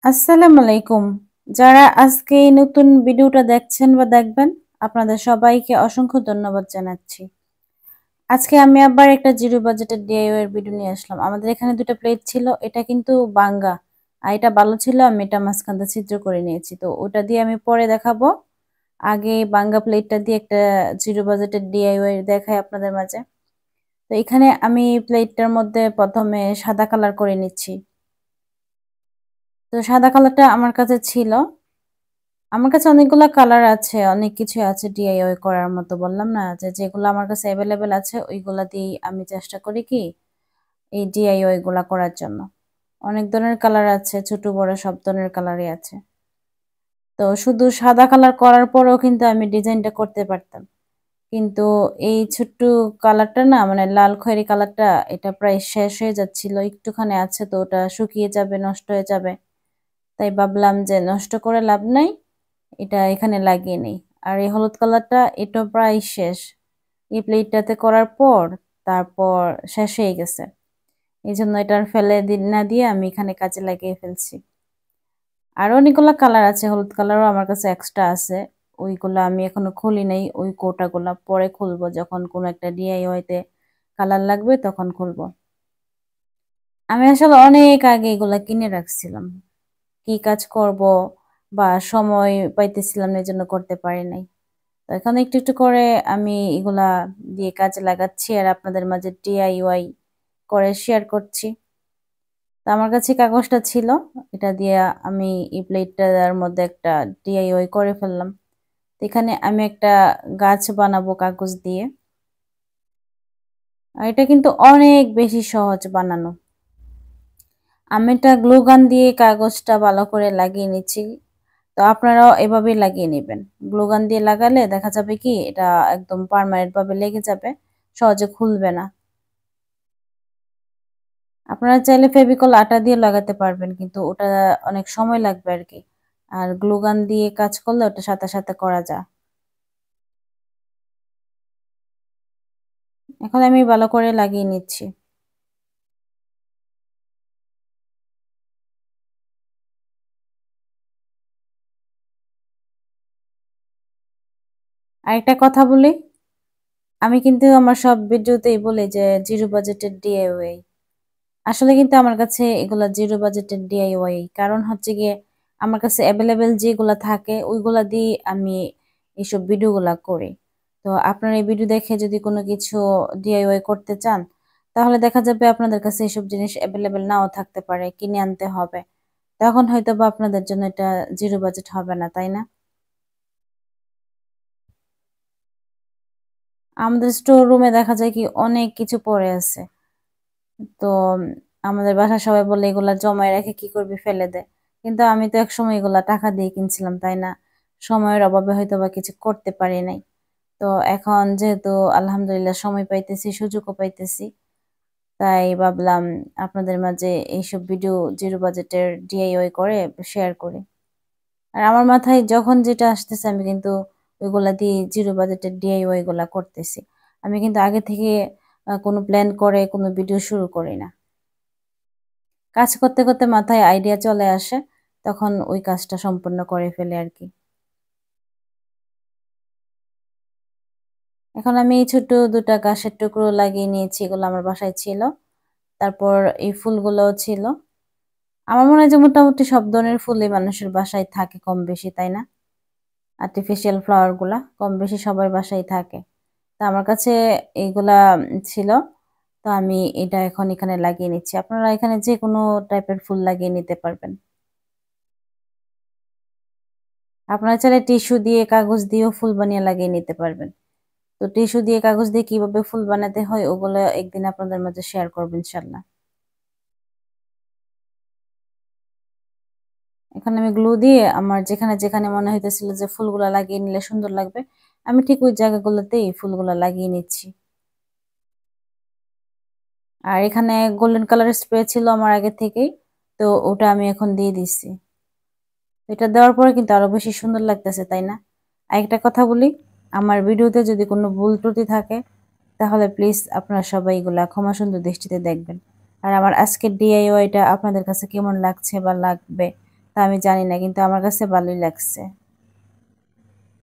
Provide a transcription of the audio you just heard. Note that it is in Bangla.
আসসালামু আলাইকুম। যারা আজকে এই নতুন ভিডিওটা দেখছেন বা দেখবেন, আপনাদের সবাইকে অসংখ্য ধন্যবাদ জানাচ্ছি। আজকে আমি আবার একটা জিরো বাজেটের ডিআইওয়াই এর ভিডিও নিয়ে আসলাম। আমাদের এখানে দুটো প্লেট ছিল, এটা কিন্তু বাঙ্গা। আর এটা ভালো ছিল, আমি এটা মাঝখানটা ছিদ্র করে নিয়েছি। তো ওটা দিয়ে আমি পরে দেখাবো। আগে বাঙ্গা প্লেটটা দিয়ে একটা জিরো বাজেটের ডিআইওয়াই দেখাই আপনাদের মাঝে। তো এখানে আমি প্লেটটার মধ্যে প্রথমে সাদা কালার করে নিচ্ছি। তো সাদা কালারটা আমার কাছে ছিল। আমার কাছে অনেকগুলা কালার আছে, অনেক কিছু আছে ডিআইওয়াই করার মতো। বললাম না যে যেগুলো আমার কাছে অ্যাভেলেবেল আছে ওইগুলা দিয়েই আমি চেষ্টা করি কি এই ডিআইওয়াই গুলা করার জন্য। অনেক ধরনের কালার আছে, ছোট বড় সব ধরনের কালারই আছে। তো শুধু সাদা কালার করার পরেও কিন্তু আমি ডিজাইনটা করতে পারতাম, কিন্তু এই ছোট্ট কালারটা না, মানে লাল খয়েরি কালারটা, এটা প্রায় শেষ হয়ে যাচ্ছিল। একটুখানি আছে, তো ওটা শুকিয়ে যাবে, নষ্ট হয়ে যাবে। তাই ভাবলাম যে নষ্ট করে লাভ নাই, এটা এখানে লাগিয়ে নেই। আর এই হলুদ কালারটা এটা প্রায় শেষ, এই প্লেটটাতে করার পর তারপর শেষ হয়ে গেছে। এই জন্য এটা আর ফেলে না দিয়ে আমি এখানে কাজে লাগিয়ে ফেলছি। আর অনেকগুলো কালার আছে, হলুদ কালারও আমার কাছে এক্সট্রা আছে। ওইগুলো আমি এখনো খুলি নাই, ওই কোটাগুলা পরে খুলবো, যখন কোনো একটা ডিআইওয়াইতে কালার লাগবে তখন খুলবো। আমি আসলে অনেক আগে এগুলা কিনে রাখছিলাম, কি কাজ করব বা সময় পাইতেছিলাম না, এই জন্য করতে পারি নাই। তো এখন একটু একটু করে আমি এগুলা দিয়ে কাজে লাগাচ্ছি আর আপনাদের মাঝে ডিআইওয়াই করে শেয়ার করছি। তো আমার কাছে কাগজটা ছিল, এটা দিয়ে আমি এই প্লেটটার মধ্যে একটা ডিআইওয়াই করে ফেললাম। তো এখানে আমি একটা গাছ বানাবো কাগজ দিয়ে। আর এটা কিন্তু অনেক বেশি সহজ বানানো। আমি এটা গ্লু গান দিয়ে কাগজটা ভালো করে লাগিয়ে নিচ্ছি। তো আপনারাও এভাবেই লাগিয়ে নেবেন। গ্লু গান দিয়ে লাগালে দেখা যাবে কি এটা একদম পার্মানেন্ট ভাবে লেগে যাবে, সহজে খুলবে না। আপনারা চাইলে ফেভিকল আটা দিয়ে লাগাতে পারবেন, কিন্তু ওটা অনেক সময় লাগবে আর কি। আর গ্লু গান দিয়ে কাজ করলে ওটা সাথে সাথে করা যায়। এখন আমি ভালো করে লাগিয়ে নিচ্ছি। আরেকটা কথা বলি, আমি কিন্তু আমার সব ভিডিওতেই বলি যে জিরো বাজেটের ডিআইওয়াই। আসলে কিন্তু আমার কাছে এগুলা জিরো বাজেটের ডিআইওয়াই, কারণ হচ্ছে গিয়ে আমার কাছে অ্যাভেলেবেল যেগুলা থাকে ওইগুলা দিয়ে আমি এইসব ভিডিওগুলা করি। তো আপনার এই ভিডিও দেখে যদি কোনো কিছু ডিআইওয়াই করতে চান, তাহলে দেখা যাবে আপনাদের কাছে এইসব জিনিস অ্যাভেলেবেল নাও থাকতে পারে, কিনে আনতে হবে। তখন হয়তো বা আপনাদের জন্য এটা জিরো বাজেট হবে না, তাই না? আমাদের স্টোর রুমে দেখা যায় কি অনেক কিছু পড়ে আছে। তো আমাদের বাসার সবাই বলে এগুলা জমায় রেখে কি করবি, ফেলে দে। কিন্তু আমি তো একসময় এগুলা টাকা দিয়ে কিনছিলাম, তাই না? সময়ের অভাবে হয়তো বা কিছু করতে পারি নাই। তো এখন যেহেতু আলহামদুলিল্লাহ সময় পাইতেছি, সুযোগও পাইতেছি, তাই ভাবলাম আপনাদের মাঝে এইসব ভিডিও জিরো বাজেটের ডিআইওয়াই করে শেয়ার করি। আর আমার মাথায় যখন যেটা আসতেছে আমি কিন্তু ওইগুলা দিয়ে জিরো বাজেটের ডিআইওয়াই গুলা করতেছি। আমি কিন্তু আগে থেকে কোনো প্ল্যান করে কোনো ভিডিও শুরু করি না। কাজ করতে করতে মাথায় আইডিয়া চলে আসে, তখন ওই কাজটা সম্পূর্ণ করে ফেলে আর কি। এখন আমি এই ছোট দুটা গাছের টুকরো লাগিয়ে নিয়েছি, এগুলো আমার বাসায় ছিল। তারপর এই ফুলগুলোও ছিল। আমার মনে হয় যে মোটামুটি সব ধরনের ফুলই মানুষের বাসায় থাকে কম বেশি, তাই না? আর্টিফিশিয়াল ফ্লাওয়ার গুলা কম বেশি সবার বাসায় থাকে। তা আমার কাছে এইগুলা ছিল। তো আমি এটা এখন এখানে লাগিয়ে নিচ্ছি। আপনারা এখানে যে কোনো টাইপের ফুল লাগিয়ে নিতে পারবেন। আপনারা চাইলে টিস্যু দিয়ে কাগজ দিয়েও ফুল বানিয়ে লাগিয়ে নিতে পারবেন। তো টিস্যু দিয়ে কাগজ দিয়ে কিভাবে ফুল বানাতে হয় ওগুলো একদিন আপনাদের মাঝে শেয়ার করবো ইনশাল্লাহ। এখন আমি গ্লু দিয়ে আমার যেখানে যেখানে মনে হইতেছিল যে ফুলগুলা লাগিয়ে নিলে সুন্দর লাগবে, আমি ঠিক ওই জায়গাগুলোতেই ফুলগুলা লাগিয়ে নিচ্ছি। আর এখানে গোল্ডেন কালারের স্প্রে ছিল আমার আগে থেকেই, তো ওটা আমি এখন দিয়ে দিচ্ছি। এটা দেওয়ার পরে কিন্তু আরো বেশি সুন্দর লাগতেছে, তাই না? আরেকটা কথা বলি, আমার ভিডিওতে যদি কোনো ভুল ত্রুটি থাকে তাহলে প্লিজ আপনারা সবাই এগুলা ক্ষমা সুন্দর দৃষ্টিতে দেখবেন। আর আমার আজকের ডিআইওয়াইটা আপনাদের কাছে কেমন লাগছে বা লাগবে তা আমি জানি না, কিন্তু আমার কাছে ভালোই লাগছে।